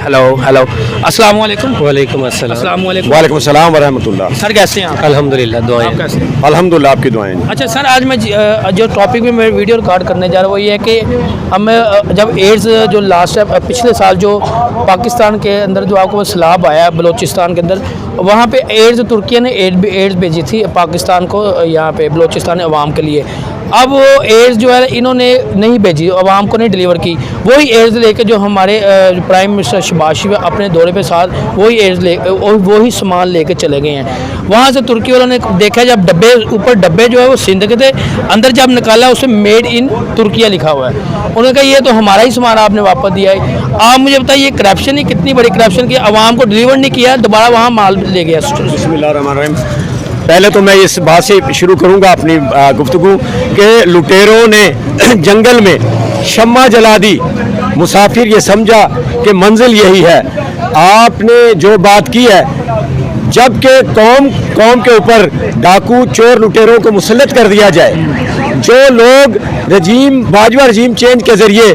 Hello hello अस्सलाम वालेकुम। वालेकुम अस्सलाम। अस्सलाम वालेकुम। वालेकुम सलाम व रहमतुल्लाह। सर कैसे हैं आप? अल्हम्दुलिल्लाह दुआएं। आप कैसे हैं? अल्हम्दुलिल्लाह आपकी दुआएं। अच्छा सर, आज मैं जो टॉपिक में मैं वीडियो रिकॉर्ड करने जा रहा हूँ वो ये है कि हम जब एड्स जो लास्ट पिछले साल जो पाकिस्तान के अंदर जो आपको सैलाब आया बलूचिस्तान के अंदर, वहाँ पे एड्स तुर्की ने एड्स भेजी थी पाकिस्तान को, यहाँ पे बलूचिस्तान अवाम के लिए। अब वो एड्स जो है इन्होंने नहीं भेजी, अवाम को नहीं डिलीवर की। वही एड्स लेके जो हमारे प्राइम मिनिस्टर शहबाज शरीफ अपने दौरे पे साथ वही सामान लेके चले गए हैं। वहाँ से तुर्की वालों ने देखा, जब डब्बे ऊपर डब्बे जो है वो सिंध के थे, अंदर जब निकाला उसमें मेड इन तुर्किया लिखा हुआ है। उन्होंने कहा ये तो हमारा ही सामान आपने वापस दिया है। आप मुझे बताइए ये करप्शन है, कितनी बड़ी करप्शन की, अवाम को डिलीवर नहीं किया, दोबारा वहाँ माल ले गया। बिस्मिल्लाहिर्रहमानिर्रहीम। पहले तो मैं इस बात से शुरू करूंगा अपनी गुफ्तगू कि लुटेरों ने जंगल में शम्मा जला दी, मुसाफिर ये समझा कि मंजिल यही है। आपने जो बात की है, जबकि कौम के ऊपर डाकू चोर लुटेरों को मुसल्लत कर दिया जाए, जो लोग बाजवा रजीम चेंज के ज़रिए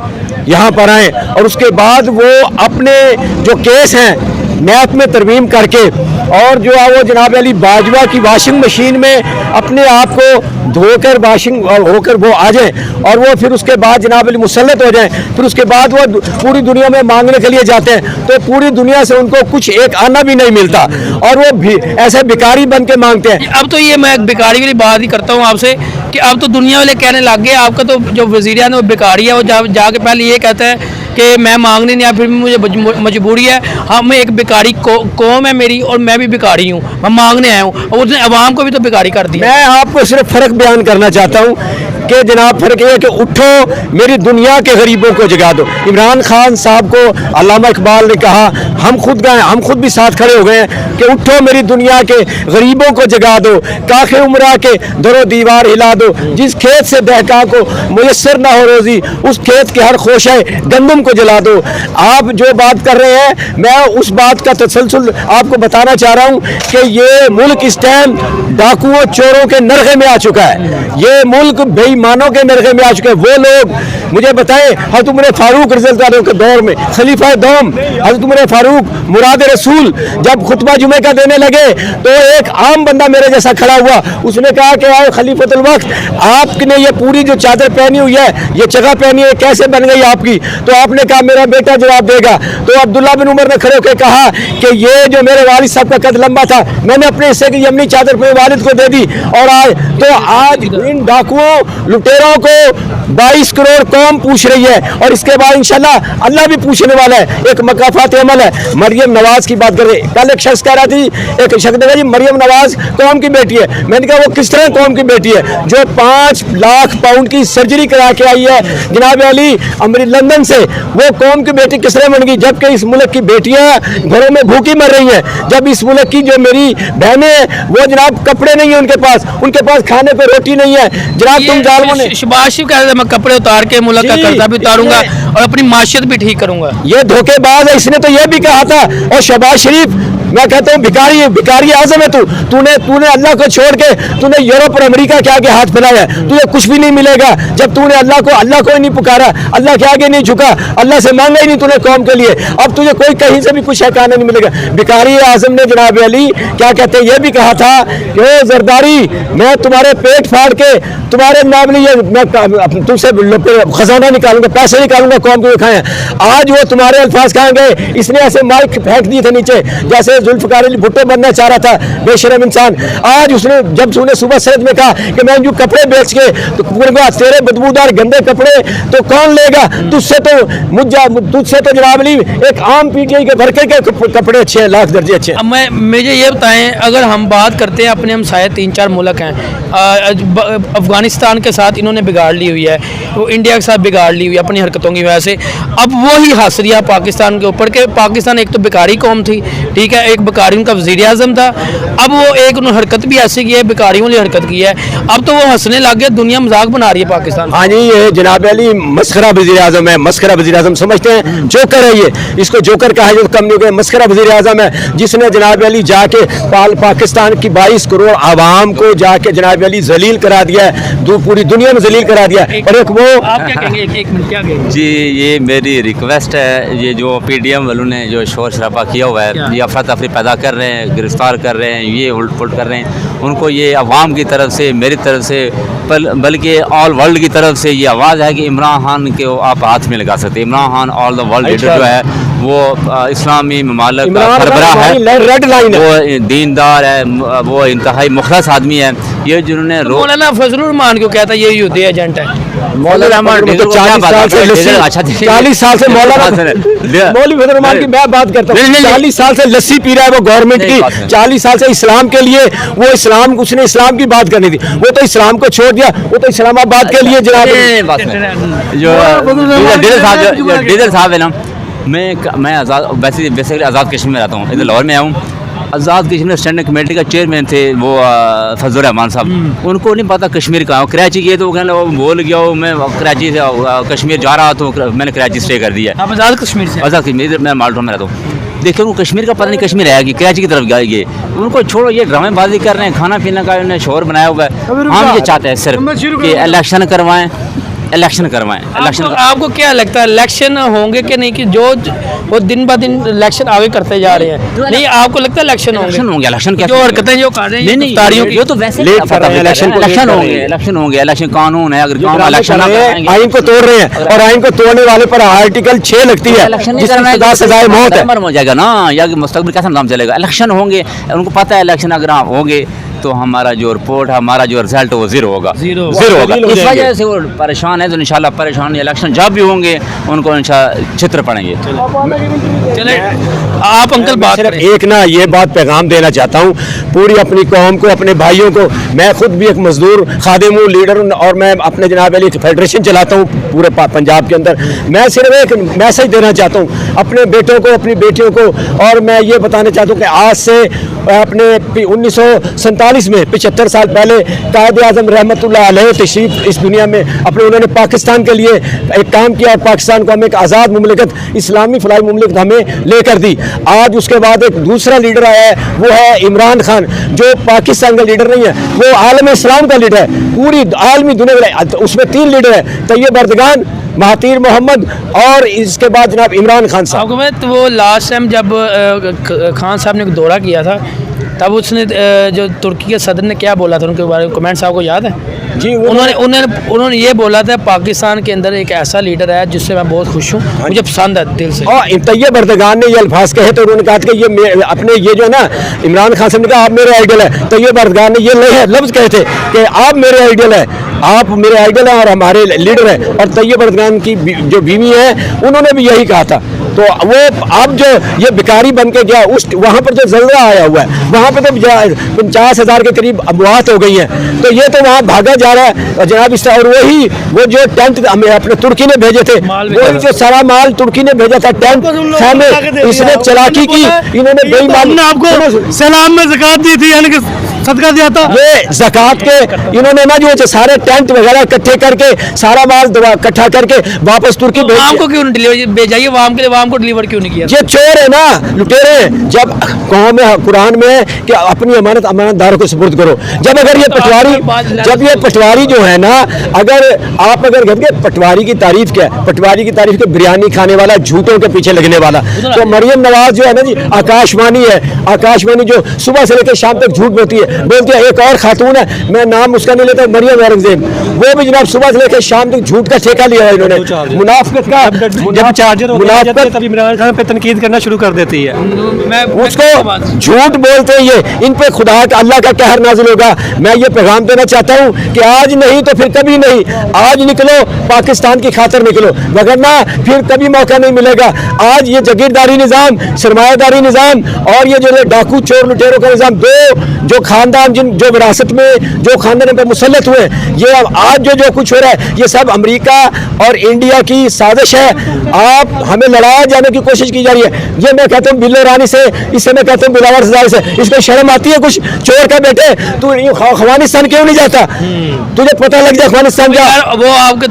यहाँ पर आए और उसके बाद वो अपने जो केस हैं मैथ में तरमीम करके और जो है वो जनाब अली बाजवा की वॉशिंग मशीन में अपने आप को धोकर वॉशिंग होकर वो आ जाएं और वो फिर उसके बाद जनाब अली मुसल्लत हो जाएं, फिर उसके बाद वो पूरी दुनिया में मांगने के लिए जाते हैं तो पूरी दुनिया से उनको कुछ एक आना भी नहीं मिलता और वो भी ऐसे भिखारी बन के मांगते हैं। अब तो ये मैं भिखारी वाली बात ही करता हूँ आपसे कि अब तो दुनिया वाले कहने लग गए आपका तो जो वज़ीर है वो भिखारी है, वो जाके पहले ये कहता है कि मैं मांगने नहीं आया, फिर मुझे मजबूरी है, हाँ मैं एक भिखारी कौम है मेरी और मैं भी भिखारी हूँ, मैं मांगने आया हूँ, और उसने अवाम को भी तो भिखारी कर दिया। मैं आपको सिर्फ फ़र्क बयान करना चाहता हूँ कि जनाब फ़र्क ये है कि उठो मेरी दुनिया के गरीबों को जगा दो। इमरान खान साहब को अल्लामा इकबाल ने कहा, हम खुद भी साथ खड़े हो गए हैं कि उठो मेरी दुनिया के गरीबों को जगा दो, काखे उमरा के दरो दीवार हिला दो, जिस खेत से दहका को मुयस्सर ना हो रोज़ी उस खेत के हर खोशे गंदम को जला दो। आप जो बात कर रहे हैं मैं उस बात का तसलसल आपको बताना चाह रहा हूँ कि ये मुल्क इस टाइम डाकुओं चोरों के नरखे में आ चुका है, ये मुल्क बेईमानों के नरखे में आ चुके हैं। वो लोग मुझे बताएं, हज़रत उमर फारूक रज़ियल्लाहु के दौर में खलीफा दोम हज़रत उमर फारूक मुराद रसूल जब खुतबा जुमे का देने लगे तो एक आम बंदा मेरे जैसा खड़ा हुआ, उसने कहा कि आओ खलीफतुल वक्त, आपने ये पूरी जो चादर पहनी हुई है, ये जगह पहनी है, कैसे बन गई आपकी? तो आपने कहा मेरा बेटा जवाब देगा। तो अब्दुल्ला बिन उमर ने खड़े होकर कहा कि ये जो मेरे वालिद साहब का कद लंबा था, मैंने अपने हिस्से की यमनी चादर अपने वालिद को दे दी और आज इन डाकुओं लुटेरों को 22 करोड़ कौम पूछ रही है और इसके बाद इंशाल्लाह अल्लाह भी पूछने वाला है। एक मकाफात अमल है। मरियम नवाज की बात कर रहे, कल एक शख्स कह रहा थी, एक शख्स ने कहा जी मरियम नवाज कौम की बेटी है। मैंने कहा वो किस तरह कौम की बेटी है जो 5 लाख पाउंड की सर्जरी करा के आई है जनाब अली लंदन से, वो कौम की बेटी किस तरह बन गई? जबकि इस मुल्क की बेटियां घरों में भूखी मर रही हैं। जब इस मुल्क की जो मेरी बहनें वो जनाब कपड़े नहीं है उनके पास खाने पे रोटी नहीं है। जनाब तुम जालमों ने शहबाज शरीफ कह रहे थे मैं कपड़े उतार के मुल्क का कर्जा भी उतारूंगा और अपनी माशियत भी ठीक करूंगा। ये धोखेबाज है, इसने तो ये भी कहा था। और शहबाज शरीफ मैं कहता हूँ भिखारी आज़म है तूने अल्लाह को छोड़ के तूने यूरोप और अमेरिका के आगे हाथ फैलाया, तुझे कुछ भी नहीं मिलेगा जब तूने अल्लाह को ही नहीं पुकारा, अल्लाह के आगे नहीं झुका, अल्लाह से मांगा ही नहीं तूने कौम के लिए, अब तुझे कोई कहीं से भी कुछ ठिकाना नहीं मिलेगा। भिखारी आज़म ने जनाब अली क्या कहते हैं ये भी कहा था कि ओ जरदारी मैं तुम्हारे पेट फाड़ के तुम्हारे नाम लिए मैं तुमसे खजाना निकालूंगा, पैसे निकालूंगा कौम को खाएं। आज वो तुम्हारे अल्फाज कहाँ गए? इसने ऐसे माइक फेंक दिए थे नीचे जैसे जुल्फ़िकार अली भुट्टो बनना चाह रहा था, बेशरम इंसान। आज उसने जब तूने सुबह सैयद में कहा कि मैं जो कपड़े बेच के तो तेरे बदबूदार गंदे कपड़े तो कौन लेगा? तुझसे तो जनाब अली एक आम पीटीआई के वर्कर के कपड़े अच्छे हैं, लाख दर्जे अच्छे हैं। मुझे ये बताएं, अगर हम बात करते हैं अपने, हम शायद 3-4 मुल्क हैं, अफगानिस्तान के साथ इन्होंने बिगाड़ ली हुई है, वो इंडिया के साथ बिगाड़ ली हुई है अपनी हरकतों की वजह से। अब वही हंस रहा पाकिस्तान के ऊपर कि पाकिस्तान एक तो भिखारी कौम थी, ठीक है, एक बेकारियों का वज़ीर आज़म था। अब वो एक उन्होंने हरकत भी ऐसी की है, बेकारियों वाली हरकत की है, अब तो वो हंसने लग गया, दुनिया मजाक बना रही है पाकिस्तान। हाँ जी, ये जनाब अली मस्खरा वज़ीर आज़म है, मस्खरा वज़ीर आज़म समझते हैं, जोकर है ये, इसको जोकर कहा जो कम नहीं हो गया। मस्खरा वज़ीर आज़म है जिसने जनाब अली जाके पाकिस्तान की 22 करोड़ आवाम को जाके जनाब अली जलील करा दिया है, पूरी दुनिया में जलील करा दिया है। और एक वो आप क्या कहेंगे, एक मिनट क्या कहेंगे? जी, ये मेरी रिक्वेस्ट है, ये जो पीडीएम वालों ने जो शोर शराबा किया हुआ है, ये अफरा तफरी पैदा कर रहे हैं, गिरफ्तार कर रहे हैं, ये उलट पुलट कर रहे हैं, उनको ये अवाम की तरफ से, मेरी तरफ से, बल्कि ऑल वर्ल्ड की तरफ से ये आवाज़ है कि इमरान खान को आप हाथ में लगा सकते हैं। Imran Khan all the world leader जो है वो इस्लामी ममालिक का सरबराह है, रेड लाइन है, वो दीनदार है, वो इंतहाई मुखलस आदमी है। ये जिन्होंने मौलाना फजलुर रहमान क्यों कहता है ये युद्ध एजेंट है? मौलाना रहमान तो 40 साल से लस्सी, 40 साल से मौलाना मौलवी फजलुर रहमान की मैं बात करता हूँ, 40 साल से लस्सी पी रहा है वो गवर्नमेंट की, 40 साल से इस्लाम के लिए वो इस्लाम, उसने इस्लाम की बात करनी थी, वो तो इस्लाम को छोड़ दिया, वो तो इस्लामाबाद के लिए जनाब जो डीजल साहब है ना, मैं आज़ाद बेसिकली आज़ाद कश्मीर में रहता हूँ, इधर लाहौर में आया हूँ। आज़ाद कश्मीर स्टैंडिंग कमेटी का चेयरमैन थे वो फजलुर रहमान साहब, उनको नहीं पता कश्मीर कहाँ, कराची गए तो वो कहना वो बोल गया हो, मैं कराची से कश्मीर जा रहा तो मैंने कराची स्टे कर दिया। आप आज़ाद कश्मीर से? आज़ाद कश्मीर, मैं माल्टा में रहता हूँ। देखिए उनको कश्मीर का पता नहीं, कश्मीर है कि कराची की तरफ गए, उनको छोड़ो, ये ड्रामेबाजी कर रहे हैं, खाना पीना का उन्होंने शोर बनाया हुआ है। हम ये चाहते हैं सिर्फ कि इलेक्शन करवाएं, इलेक्शन करवाएं। इलेक्शन आपको क्या लगता है इलेक्शन होंगे कि नहीं, कि जो वो दिन ब दिन इलेक्शन आगे करते जा रहे हैं, नहीं आपको लगता है इलेक्शन होंगे? इलेक्शन क्या जो हरकतें जो कर रहे हैं नहीं तारियों की, ये तो वैसे लेट कर रहे हैं, इलेक्शन होंगे, इलेक्शन कानून है, अगर इलेक्शन आइन को तोड़ रहे हैं और आइन को तोड़ने वाले पर आर्टिकल 6 लगती है जिसमें 10 सजाए मौत है। हो जाएगा ना, या मुस्तकबिल कैसा नाम चलेगा? इलेक्शन होंगे, उनको पता है इलेक्शन अगर होंगे तो हमारा जो रिपोर्ट, हमारा जो रिजल्ट वो जीरो होगा, जीरो होगा। इस वजह से वो परेशान है, तो इंशाल्लाह परेशान, इलेक्शन जब भी होंगे उनको इंशाल्लाह चित्र पड़ेंगे। चले आप अंकल बात सिर्फ एक ना ये बात पैगाम देना चाहता हूँ पूरी अपनी कौम को, अपने भाइयों को। मैं खुद भी एक मजदूर खादिम हूँ, लीडर हूँ, और मैं अपने जनाब अली फेडरेशन चलाता हूँ पूरे पंजाब के अंदर। मैं सिर्फ एक मैसेज देना चाहता हूँ अपने बेटों को, अपनी बेटियों को, और मैं ये बताना चाहता हूँ कि आज से अपने 1947 में 75 साल पहले कायद आज़म रहमतुल्लाह अलैह तशरीफ इस दुनिया में अपने, उन्होंने पाकिस्तान के लिए एक काम किया और पाकिस्तान को हमें एक आज़ाद मुमलिकत, इस्लामी फलाई मुमलिकत हमें लेकर दी। आज उसके बाद एक दूसरा लीडर आया है, वो है इमरान खान, जो पाकिस्तान का लीडर नहीं है, वो आलम इस्लाम का लीडर है, पूरी आलमी दुनिया। उसमें 3 लीडर है, तैयब अर्दगान, महातीर मोहम्मद और इसके बाद जनाब इमरान खान साहब। आपको तो वो लास्ट टाइम जब खान साहब ने दौरा किया था तब उसने जो तुर्की के सदर ने क्या बोला था उनके बारे में, कमेंट्स आपको याद है? जी, उन्होंने ये बोला था पाकिस्तान के अंदर एक ऐसा लीडर है जिससे मैं बहुत खुश हूँ, मुझे पसंद है दिल से। और तैयब अर्दगान ने ये अल्फाज कहे तो उन्होंने कहा कि ये अपने ये जो है ना, इमरान खान साहब ने कहा आप मेरे आइडल है। तैयब अर्दगान ने ये लफ्ज़ कहे थे कि आप मेरे आइडल है, आप मेरे आइडल हैं और हमारे लीडर हैं। और तैयब अर्दगान की जो बीवी है उन्होंने भी यही कहा था। तो वो अब जो ये भिखारी बन के गया, उस वहाँ पर जो जल्दा आया हुआ है, वहाँ पर तो 50,000 के करीब अमवात हो गई हैं, तो ये तो वहाँ भागा जा रहा है और जनाब इस, और वही वो जो टेंट हमें अपने तुर्की ने भेजे थे, वही जो सारा माल तुर्की ने भेजा था, टेंट खाने, इसने चलाकी की, इन्होंने बेईमान, आपको सलाम में ज़कात दी थी, यानी कि सदका दिया था। ये ज़कात के इन्होंने ना जो सारे टेंट वगैरह इकट्ठे करके सारा माल इकट्ठा करके वापस तुर्की भेज वाम को क्यों नहीं डिलीवर भेजाइए, वाम के लिए वाम को डिलीवर क्यों नहीं किया? ये चोर है ना, लुटेरे हैं। जब कौम में कुरान में है कि अपनी अमानत अमानतदारों को सुपुर्द करो। जब अगर ये पटवारी, जब ये पटवारी जो है ना, अगर आप अगर कहते पटवारी की तारीफ क्या है, पटवारी की तारीफ के बिरयानी खाने वाला, झूठों के पीछे लगने वाला, तो मरियम नवाज जो है ना जी, आकाशवाणी है, आकाशवाणी जो सुबह से लेकर शाम तक झूठ बोलती है। एक और खातून है, मैं नाम उसका नहीं लेता, मरियम औरंगजेब, वो भी जनाब सुबह से लेकर शाम तक झूठ का ठेका लिया है इन्होंने, मुनाफिकत का। जब चार्जर होते हैं तब इमरान खान पे तनकीद करना शुरू कर देती है। उसको झूठ बोलते हैं, ये इन पे खुदा का, अल्लाह का कहर नाजिल होगा। मैं ये पैगाम देना चाहता हूँ कि आज नहीं तो फिर कभी नहीं, आज निकलो, पाकिस्तान की खातिर निकलो, वगरना फिर कभी मौका नहीं मिलेगा। आज ये जागीरदारी निज़ाम, सरमायादारी निज़ाम और ये जो डाकू चोर लुटेरों का निज़ाम, दो जो खा खानदान जिन जो विरासत में जो खानदान पे मुसल्लत हुए, ये अब आज जो कुछ हो रहा है ये सब अमेरिका और इंडिया की साजिश है। आप हमें लड़ाया जाने की कोशिश की जा रही है। ये मैं कहता हूँ बिल्लो रानी से, इससे मैं कहता हूँ बिलावर सजारी से, इसको शर्म आती है कुछ? चोर का बेटे तू अफगानिस्तान क्यों नहीं जाता? तुझे पता लग जाए अफगानिस्तान जा। वो आपके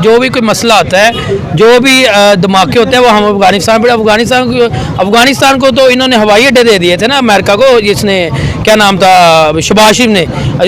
जो भी कोई मसला आता है, जो भी धमाके होते हैं, वो हम अफगानिस्तान को तो इन्होंने हवाई अड्डे दे दिए थे ना अमेरिका को। जिसने क्या नाम था, शहबाज शरीफ ने,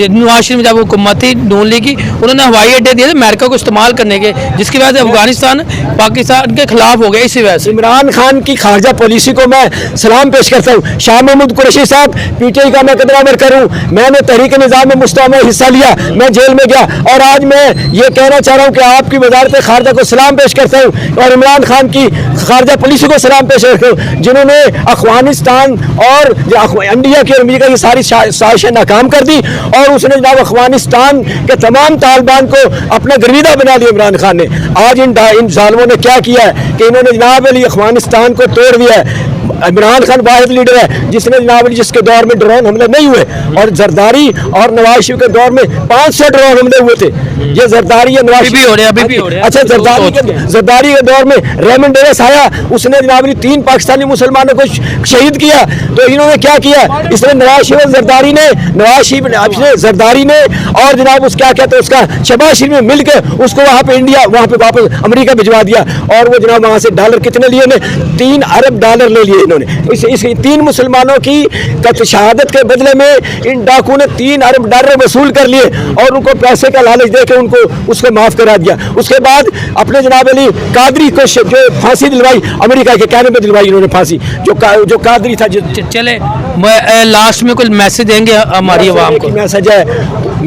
नवाज शरीफ जब हुकूमत थी नून लीग की, उन्होंने हवाई अड्डे दिए थे अमेरिका को इस्तेमाल करने के, जिसकी वजह से अफगानिस्तान पाकिस्तान के खिलाफ हो गया। इसी वजह से इमरान खान की खारजा पॉलिसी को मैं सलाम पेश करता हूँ। शाह महमूद कुरैशी साहब, पीटीआई का मैं कदर आमद करूँ, मैंने तहरीक निज़ाम में मुस्तवा में हिस्सा लिया, मैं जेल में गया, और आज मैं ये कहना चाह रहा हूँ कि आपकी वजारत खारजा को सलाम पेश करता हूँ और इमरान खान की खारजा पॉलिसी को सलाम पेश करता हूँ, जिन्होंने अफगानिस्तान और इंडिया की और अमेरिका की सारी साजिशें नाकाम कर दी, और उसने जनाब अफगानिस्तान के तमाम तालिबान को अपना गर्विदा बना दिया इमरान खान ने। आज इन जालिमों ने क्या किया है कि इन्होंने जनाब अली अफगानिस्तान को तोड़ दिया है। इमरान खान वाहिद लीडर है जिसने जनाब अली जिसके दौर में ड्रोन हमले नहीं हुए, और जरदारी और नवाज शरीफ के दौर में 500 ड्रोन हमले हुए थे। ये जरदारी है, नवाज अभी भी हो रहे हैं। अच्छा, जरदारी के दौर में रेमंड डेविस आया, उसने जनाब अली 3 पाकिस्तानी मुसलमानों को शहीद किया। तो इन्होंने क्या किया, इसने नवाज शरीफ जरदारी ने और जनाब उस क्या कहते हैं उसका शहबाज शरीफ में मिलकर उसको वहाँ पे इंडिया, वहाँ पे वापस अमेरिका भिजवा दिया, और वो जनाब वहाँ से डॉलर कितने लिए ने, $3 अरब ले लिए इन्होंने। इस 3 मुसलमानों की शहादत के बदले में इन डाकू ने $3 अरब वसूल कर लिए, और उनको पैसे का लालच दे के उनको उसको माफ करा दिया। उसके बाद अपने जनाब अली कादरी को जो फांसी दिलवाई, अमेरिका के कहने पे दिलवाई इन्होंने फांसी, जो कादरी था। चले लास्ट में कोई मैसेज देंगे हमारी आवाम को? मैसेज है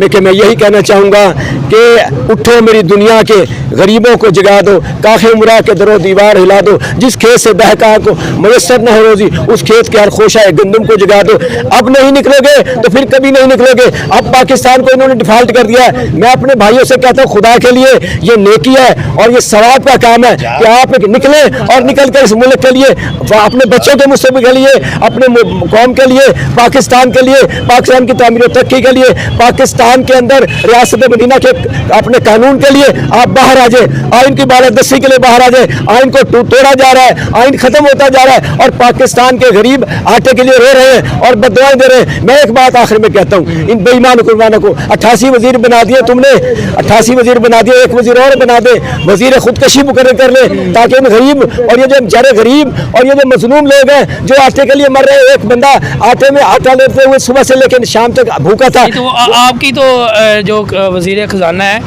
कि मैं यही कहना चाहूँगा कि उठो मेरी दुनिया के गरीबों को जगा दो, काखे उमरा के दरो दीवार हिला दो, जिस खेत से बहका को मयसर न हो रोजी, उस खेत के हर खोशा गंदम को जगा दो। अब नहीं निकलोगे तो फिर कभी नहीं निकलोगे। अब पाकिस्तान को इन्होंने डिफॉल्ट कर दिया है। मैं अपने भाइयों से कहता हूँ, खुदा के लिए ये नेकी है और ये सवाब का काम है कि आप निकले और निकल कर इस मुल्क के लिए, अपने बच्चों के मुस्तकबिल के लिए, अपने कौम के लिए, पाकिस्तान के लिए, पाकिस्तान की तामीर और तरक्की के लिए, पाकिस्तान के अंदर रियासत मदीना के अपने कानून के लिए आप बाहर आ जाए, आइन की बालादस्ती के लिए बाहर आ जाए। आइन को तोड़ा जा रहा है, आइन खत्म होता जा रहा है, और पाकिस्तान के गरीब आटे के लिए रो रहे हैं और बददुआएं दे रहे हैं। मैं एक बात आखिर में कहता हूँ, इन बेईमान हुक्मरानों को 88 वजीर बना दिए तुमने, 88 वजीर बना दिए, एक वजीर और बना दे, वजीर खुदकशी मुकर्रर कर ले, ताकि इन गरीब और ये जो बेचारे गरीब और ये जो मजलूम लोग हैं जो आटे के लिए मर रहे हैं, एक बंदा आटे में आटा लेते हुए सुबह से लेकर शाम तक भूखा था। तो आपकी तो जो वजीर खजाना है,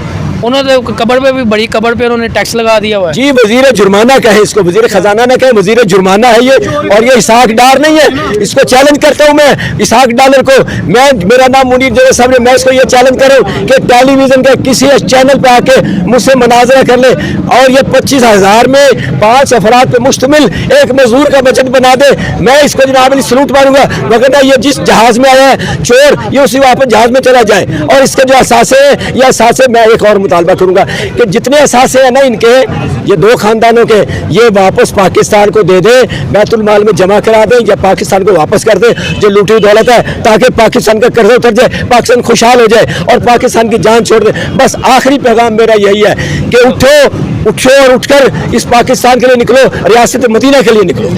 उन्होंने कब्र पे भी, बड़ी कब्र पे उन्होंने टैक्स लगा दिया हुआ है। जी, वजीर जुर्माना कहे इसको, वजीर खजाना ना कहे, वजीर जुर्माना है ये, और ये इसहाक डार नहीं है। इसको चैलेंज करता हूँ मैं, इसहाक डार को मैं, मेरा नाम मुनीर जवेद साहब है, मैं इसको ये चैलेंज कर रहा हूँ कि टेलीविजन के किसी चैनल पे आके मुझसे मुनाजरा कर ले, और ये 25,000 में 5 अफराद पे मुश्तमिल एक मजदूर का बजट बना दे। मैं इसको जनाब सलूट मारूंगा, वरना ये जिस जहाज में आया है चोर, ये उसी वापस जहाज में चला जाए। और इसके जो असासे हैं, ये असासे मैं एक और मुतालबा करूंगा कि जितने असासे हैं ना इनके, ये 2 खानदानों के, ये वापस पाकिस्तान को दे दे, बैतुल माल में जमा करा दें, या पाकिस्तान को वापस कर दे जो लूटी दौलत है, ताकि पाकिस्तान का कर्जा उतर जाए, पाकिस्तान खुशहाल हो जाए और पाकिस्तान की जान छोड़ दे। बस आखिरी पैगाम मेरा यही है कि उठो और उठकर इस पाकिस्तान के लिए निकलो, रियासत मदीना के लिए निकलो।